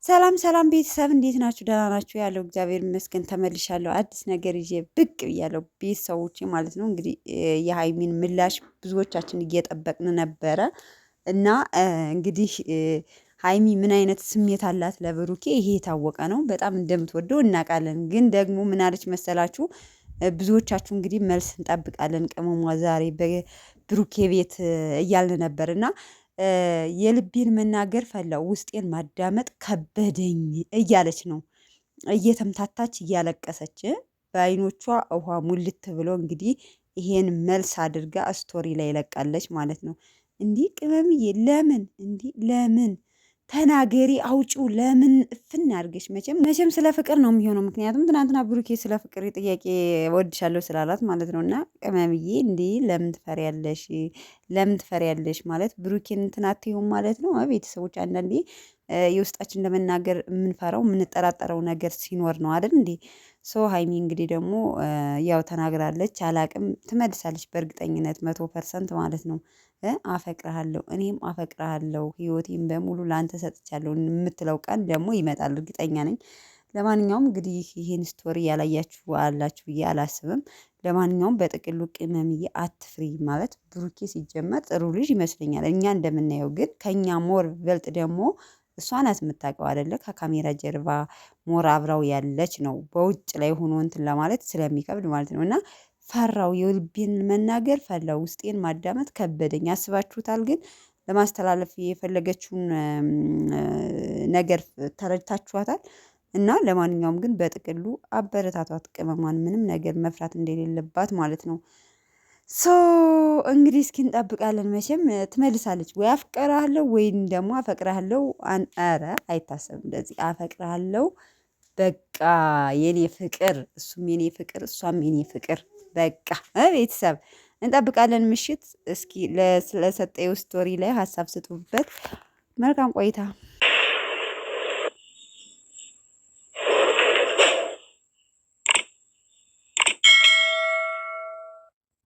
ሰላም ሰላም ቤተሰብ እንዴት ናችሁ? ደህና ናችሁ? ያለው እግዚአብሔር ይመስገን ተመልሻለሁ። አዲስ ነገር ይዤ ብቅ ብያለሁ ቤተሰቦቼ ማለት ነው። እንግዲህ የሀይሚን ምላሽ ብዙዎቻችን እየጠበቅን ነበረ እና እንግዲህ ሀይሚ ምን አይነት ስሜት አላት ለብሩኬ ይሄ የታወቀ ነው። በጣም እንደምትወደው እናውቃለን። ግን ደግሞ ምን አለች መሰላችሁ? ብዙዎቻችሁ እንግዲህ መልስ እንጠብቃለን ቅመሟ ዛሬ በብሩኬ ቤት እያልን ነበር እና የልቤን መናገር ፈላው ውስጤን ማዳመጥ ከበደኝ እያለች ነው። እየተምታታች እያለቀሰች በአይኖቿ ውሃ ሙልት ብሎ እንግዲህ ይሄን መልስ አድርጋ ስቶሪ ላይ ለቃለች ማለት ነው። እንዲህ ቅመምዬ ለምን እንዲህ ለምን ተናገሪ አውጪው ለምን እፍን አድርገሽ መቼም ስለ ፍቅር ነው የሚሆነው። ምክንያቱም ትናንትና ብሩኬ ስለ ፍቅር ጥያቄ ወድሻለሁ ስላላት ማለት ነው። እና ቅመምዬ እንዴ ለምን ትፈሪያለሽ? ለምን ትፈሪያለሽ ማለት ብሩኬን እንትን አትይውም ማለት ነው። ቤተሰቦች አንዳንዴ የውስጣችን ለመናገር የምንፈራው የምንጠራጠረው ነገር ሲኖር ነው አይደል እንዴ? ሶ ሀይሚ እንግዲህ ደግሞ ያው ተናግራለች። አላቅም ትመልሳለች በእርግጠኝነት 100% ማለት ነው። አፈቅርሃለሁ እኔም አፈቅርሃለሁ ህይወቴን በሙሉ ላንተ ሰጥቻለሁ የምትለው ቀን ደግሞ ይመጣል እርግጠኛ ነኝ። ለማንኛውም እንግዲህ ይሄን ስቶሪ ያላያችሁ አላችሁ ብዬ አላስብም። ለማንኛውም በጥቅሉ ቅመምዬ አትፍሪ ማለት ብሩኬ ሲጀመር ጥሩ ልጅ ይመስለኛል እኛ እንደምናየው፣ ግን ከኛ ሞር በልጥ ደግሞ እሷ ናት የምታውቀው አይደለ? ከካሜራ ጀርባ ሞር አብራው ያለች ነው። በውጭ ላይ ሆኖ እንትን ለማለት ስለሚከብድ ማለት ነው። እና ፈራው የልቤን መናገር ፈላው ውስጤን ማዳመጥ ከበደኝ። አስባችሁታል? ግን ለማስተላለፍ የፈለገችውን ነገር ተረድታችኋታል? እና ለማንኛውም ግን በጥቅሉ አበረታቷት ቅመሟን ምንም ነገር መፍራት እንደሌለባት ማለት ነው። ሶ እንግዲህ እስኪ እንጠብቃለን። መቼም ትመልሳለች ወይ አፍቅርሃለሁ ወይም ደግሞ አፈቅርሃለሁ። ኧረ አይታሰብም እንደዚህ አፈቅርሃለሁ በቃ የኔ ፍቅር፣ እሱም የኔ ፍቅር፣ እሷም የኔ ፍቅር። በቃ ቤተሰብ እንጠብቃለን። ምሽት እስኪ ስለሰጠው ስቶሪ ላይ ሀሳብ ስጡበት። መልካም ቆይታ